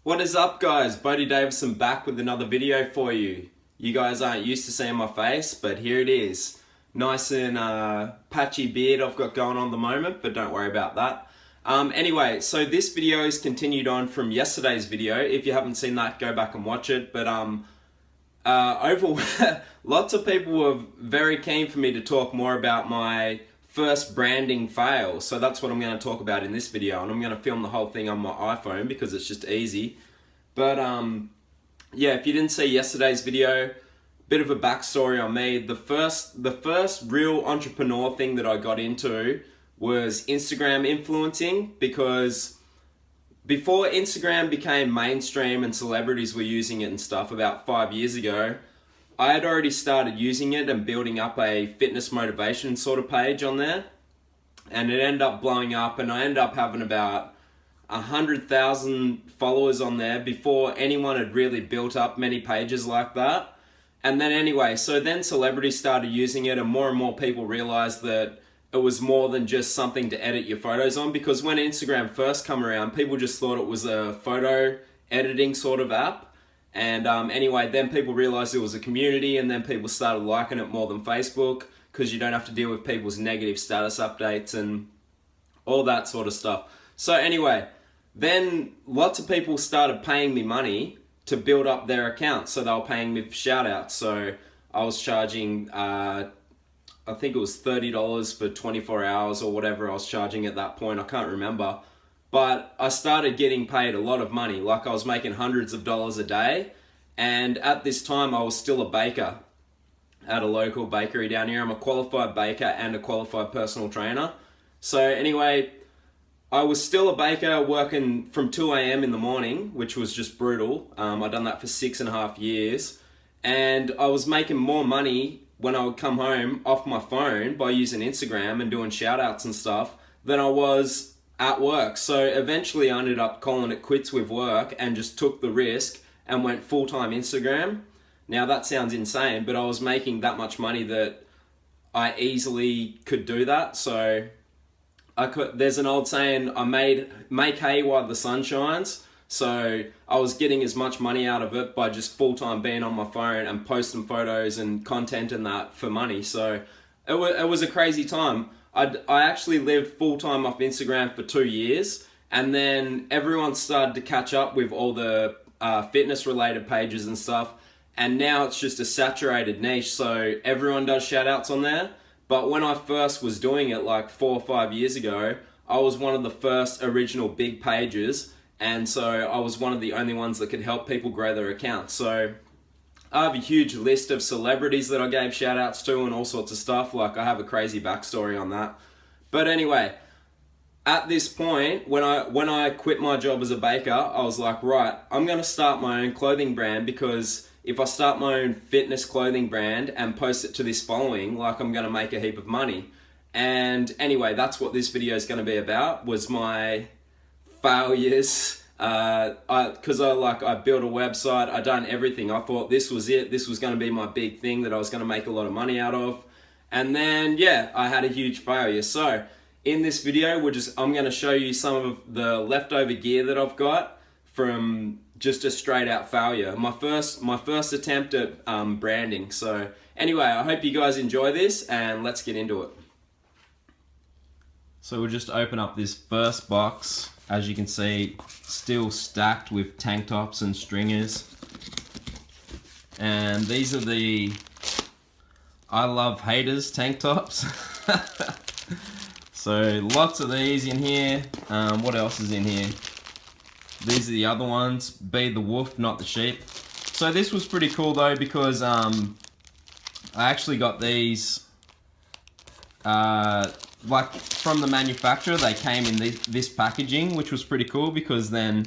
What is up, guys? Bodie Davison back with another video for you. You guys aren't used to seeing my face, but here it is. Nice and patchy beard I've got going on at the moment, but don't worry about that. Anyway, so this video is continued on from yesterday's video. If you haven't seen that, go back and watch it. But lots of people were very keen for me to talk more about my first branding fail. So that's what I'm going to talk about in this video, and I'm going to film the whole thing on my iPhone because it's just easy. But yeah, if you didn't see yesterday's video, bit of a backstory on me. The first real entrepreneur thing that I got into was Instagram influencing, because before Instagram became mainstream and celebrities were using it and stuff about 5 years ago, I had already started using it and building up a fitness motivation sort of page on there, and it ended up blowing up, and I ended up having about 100,000 followers on there before anyone had really built up many pages like that. And then anyway, so then celebrities started using it, and more people realized that it was more than just something to edit your photos on, because when Instagram first come around, people just thought it was a photo editing sort of app. And anyway, then people realized it was a community, and then people started liking it more than Facebook, because you don't have to deal with people's negative status updates and all that sort of stuff. So anyway, then lots of people started paying me money to build up their accounts. So they were paying me for shout outs. So I was charging, I think it was $30 for 24 hours or whatever I was charging at that point. I can't remember. But I started getting paid a lot of money. Like, I was making hundreds of dollars a day. And at this time, I was still a baker at a local bakery down here. I'm a qualified baker and a qualified personal trainer. So anyway, I was still a baker working from 2 a.m. in the morning, which was just brutal. I'd done that for 6.5 years. And I was making more money when I would come home off my phone by using Instagram and doing shout outs and stuff than I was at work. So eventually I ended up calling it quits with work and just took the risk and went full-time Instagram. Now that sounds insane, but I was making that much money that I easily could do that. So there's an old saying, make hay while the sun shines. So I was getting as much money out of it by just full-time being on my phone and posting photos and content and that for money. So it was a crazy time. I actually lived full-time off Instagram for 2 years, and then everyone started to catch up with all the fitness-related pages and stuff, and now it's just a saturated niche, so everyone does shout-outs on there. But when I first was doing it like 4 or 5 years ago, I was one of the first original big pages, and so I was one of the only ones that could help people grow their accounts. So I have a huge list of celebrities that I gave shout outs to and all sorts of stuff. Like, I have a crazy backstory on that. But anyway, at this point, when I quit my job as a baker, I was like, right, I'm going to start my own clothing brand, because if I start my own fitness clothing brand and post it to this following, like, I'm going to make a heap of money. And anyway, that's what this video is going to be about, was my failures. Because I built a website, I done everything. I thought this was it. This was going to be my big thing that I was going to make a lot of money out of. And then, yeah, I had a huge failure. So in this video, I'm going to show you some of the leftover gear that I've got from just a straight out failure. My first attempt at branding. So anyway, I hope you guys enjoy this, and let's get into it. So we'll just open up this first box. As you can see, still stacked with tank tops and stringers. And these are the I Love Haters tank tops. So lots of these in here. What else is in here? These are the other ones. Be the wolf, not the sheep. So this was pretty cool though, because I actually got these like from the manufacturer. They came in this packaging, which was pretty cool, because then,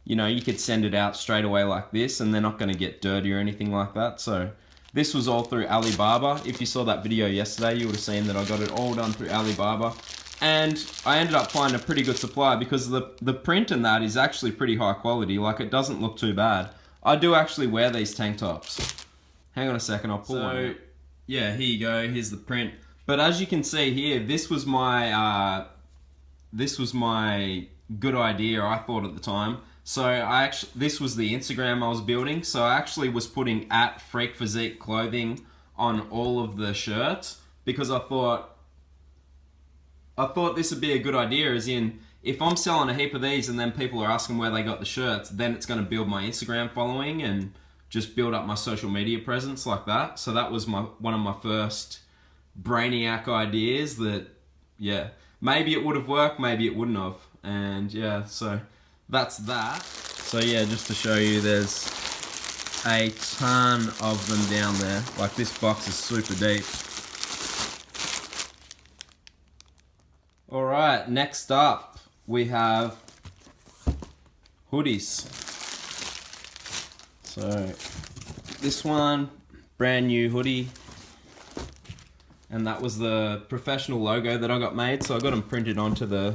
you know, you could send it out straight away like this, and they're not going to get dirty or anything like that. So this was all through Alibaba. If you saw that video yesterday, you would have seen that I got it all done through Alibaba, and I ended up finding a pretty good supply, because the print in that is actually pretty high quality. Like, it doesn't look too bad. I do actually wear these tank tops. Hang on a second, I'll pull one out. Yeah, here you go. Here's the print. But as you can see here, this was my good idea, I thought at the time. So this was the Instagram I was building. So I actually was putting at Freak Physique Clothing on all of the shirts because I thought this would be a good idea, as in, if I'm selling a heap of these and then people are asking where they got the shirts, then it's going to build my Instagram following and just build up my social media presence like that. So that was one of my first brainiac ideas that, yeah, maybe it would have worked, maybe it wouldn't have. And yeah, so that's that. So yeah, just to show you, there's a ton of them down there. Like, this box is super deep. Alright, next up we have hoodies. So this one, brand new hoodie, and that was the professional logo that I got made, so I got them printed onto the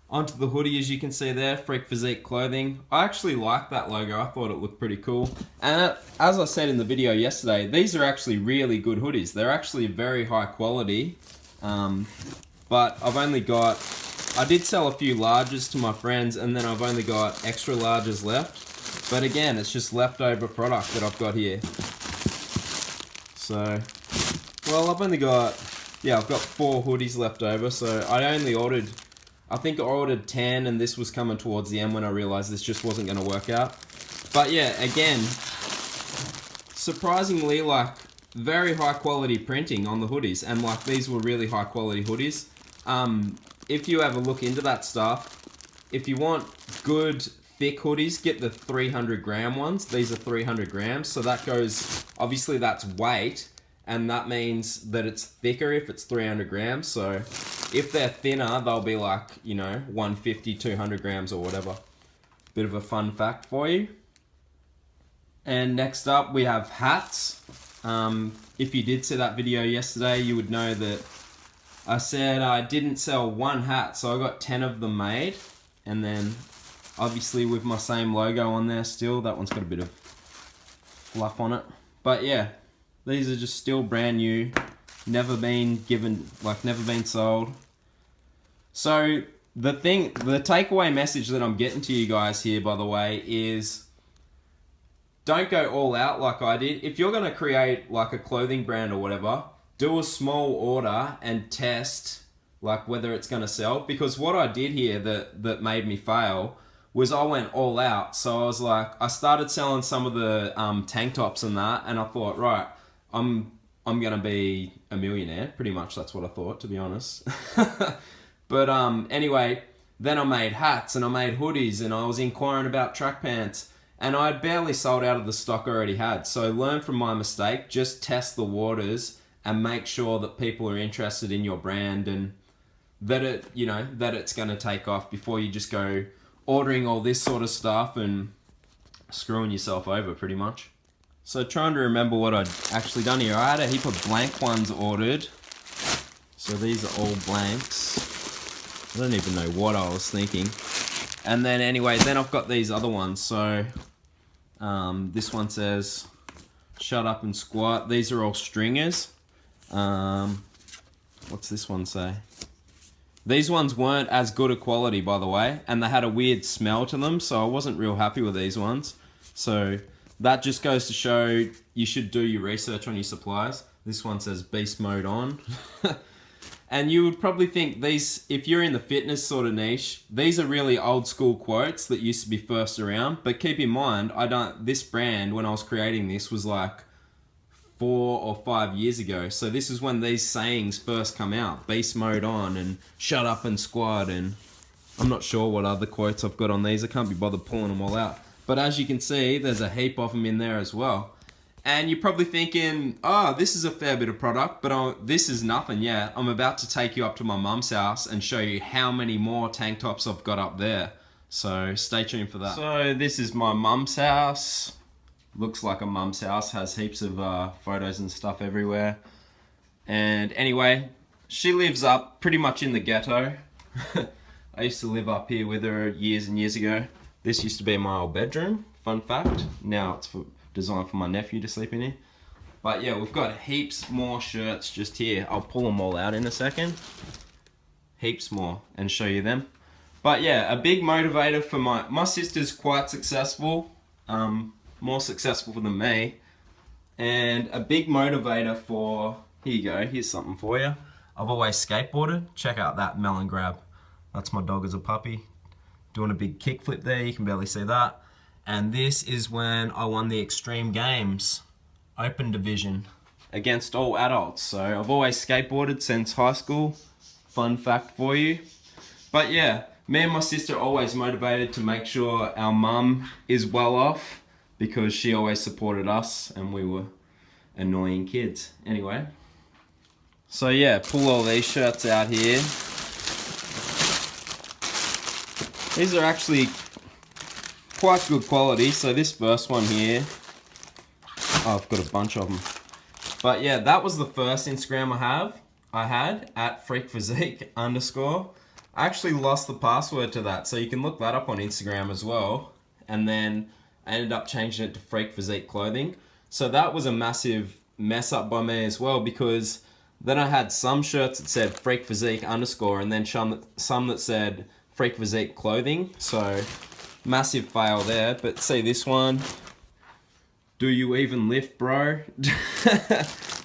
hoodie, as you can see there, Freak Physique Clothing. I actually like that logo. I thought it looked pretty cool. And as I said in the video yesterday, these are actually really good hoodies. They're actually very high quality. But I did sell a few larges to my friends, and then I've only got extra larges left. But again, it's just leftover product that I've got here. So, well, I've got 4 hoodies left over. So I think I ordered 10, and this was coming towards the end when I realized this just wasn't going to work out. But yeah, again, surprisingly, like, very high quality printing on the hoodies, and like, these were really high quality hoodies. If you ever look into that stuff, if you want good thick hoodies, get the 300 gram ones. These are 300 grams, so that goes, obviously that's weight, and that means that it's thicker if it's 300 grams. So if they're thinner, they'll be like, 150, 200 grams or whatever. Bit of a fun fact for you. And next up we have hats. If you did see that video yesterday, you would know that I said I didn't sell one hat, so I got 10 of them made, and then obviously with my same logo on there still. That one's got a bit of fluff on it, but yeah, these are just still brand new, never been sold. So the takeaway message that I'm getting to you guys here, by the way, is don't go all out like I did. If you're going to create like a clothing brand or whatever, do a small order and test like whether it's going to sell. Because what I did here that made me fail was I went all out. So I was like, I started selling some of the tank tops and that, and I thought, right, I'm going to be a millionaire. Pretty much that's what I thought, to be honest. But anyway, then I made hats and I made hoodies, and I was inquiring about track pants, and I had barely sold out of the stock I already had. So learn from my mistake, just test the waters and make sure that people are interested in your brand and that it's going to take off before you just go ordering all this sort of stuff and screwing yourself over pretty much. So trying to remember what I'd actually done here. I had a heap of blank ones ordered. So these are all blanks. I don't even know what I was thinking. And then anyway, then I've got these other ones. So this one says, shut up and squat. These are all stringers. What's this one say? These ones weren't as good a quality, by the way, and they had a weird smell to them, so I wasn't real happy with these ones. So that just goes to show you should do your research on your suppliers. This one says beast mode on. And you would probably think these, if you're in the fitness sort of niche, these are really old school quotes that used to be first around. But keep in mind, this brand, when I was creating this, was like 4 or 5 years ago. So this is when these sayings first come out. Beast mode on and shut up and squat, and I'm not sure what other quotes I've got on these. I can't be bothered pulling them all out. But as you can see, there's a heap of them in there as well. And you're probably thinking, oh, this is a fair bit of product, but this is nothing yet. I'm about to take you up to my mum's house and show you how many more tank tops I've got up there. So stay tuned for that. So this is my mum's house. Looks like a mum's house, has heaps of photos and stuff everywhere. And anyway, she lives up pretty much in the ghetto. I used to live up here with her years and years ago. This used to be my old bedroom, fun fact. Now it's designed for my nephew to sleep in here. But yeah, we've got heaps more shirts just here. I'll pull them all out in a second. Heaps more and show you them. But yeah, a big motivator for my sister's quite successful, more successful than me, and a big motivator for, here you go, here's something for you. I've always skateboarded. Check out that melon grab. That's my dog as a puppy. Doing a big kickflip there, you can barely see that. And this is when I won the Extreme Games Open Division against all adults. So I've always skateboarded since high school. Fun fact for you. But yeah, me and my sister are always motivated to make sure our mum is well off, because she always supported us and we were annoying kids. Anyway. So yeah, pull all these shirts out here. These are actually quite good quality. So this first one here, oh, I've got a bunch of them. But yeah, that was the first Instagram I had at freakphysique_. I actually lost the password to that, so you can look that up on Instagram as well. And then I ended up changing it to Freak Physique Clothing. So that was a massive mess up by me as well, because then I had some shirts that said Freak Physique_, and then some that said Freak Physique Clothing. So massive fail there. But see this one, do you even lift, bro?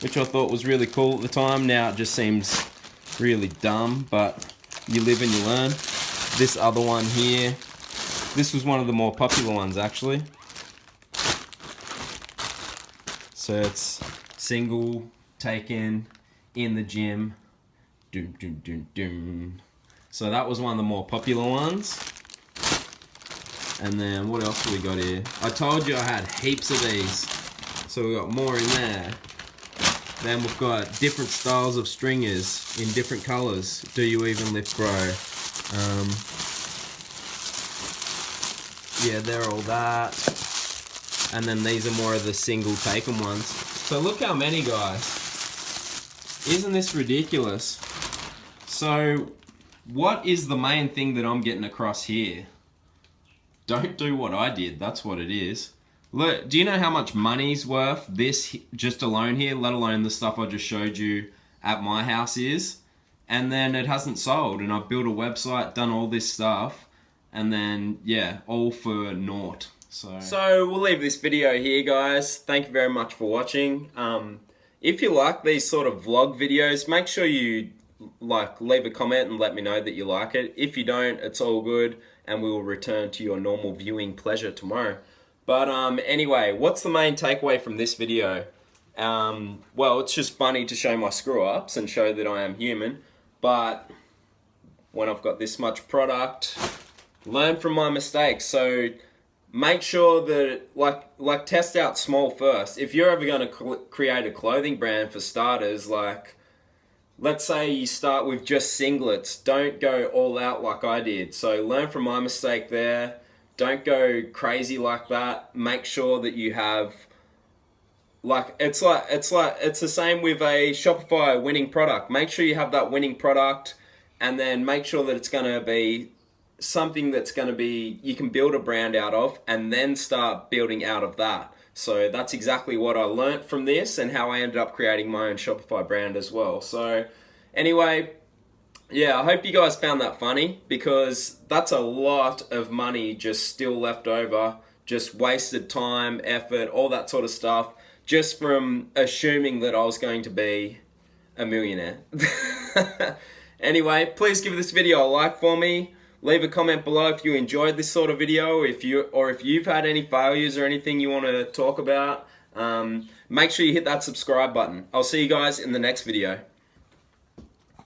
Which I thought was really cool at the time. Now it just seems really dumb, but you live and you learn. This other one here, this was one of the more popular ones actually. So it's single, taken, in the gym, doom, doom, doom, doom. So that was one of the more popular ones. And then what else do we got here? I told you I had heaps of these. So we got more in there. Then we've got different styles of stringers in different colors. Do you even lift, bro? Yeah, they're all that. And then these are more of the single taken ones. So look how many, guys. Isn't this ridiculous? So what is the main thing that I'm getting across here? Don't do what I did, that's what it is. Look, do you know how much money's worth this just alone here, let alone the stuff I just showed you at my house is? And then it hasn't sold, and I've built a website, done all this stuff, and then, yeah, all for naught. So we'll leave this video here, guys. Thank you very much for watching. If you like these sort of vlog videos, make sure you leave a comment and let me know that you like it. If you don't, it's all good, and we will return to your normal viewing pleasure tomorrow. But anyway, what's the main takeaway from this video? Well, it's just funny to show my screw-ups and show that I am human, but when I've got this much product, learn from my mistakes. So make sure that, like test out small first. If you're ever going to create a clothing brand, for starters, like, let's say you start with just singlets, don't go all out like I did. So learn from my mistake there. Don't go crazy like that. Make sure that you have, it's the same with a Shopify winning product. Make sure you have that winning product, and then make sure that it's going to be something that's going to be, you can build a brand out of, and then start building out of that. So that's exactly what I learnt from this, and how I ended up creating my own Shopify brand as well. So anyway, yeah, I hope you guys found that funny, because that's a lot of money just still left over, just wasted time, effort, all that sort of stuff, just from assuming that I was going to be a millionaire. Anyway, please give this video a like for me. Leave a comment below if you enjoyed this sort of video, if you've had any failures or anything you want to talk about. Make sure you hit that subscribe button. I'll see you guys in the next video.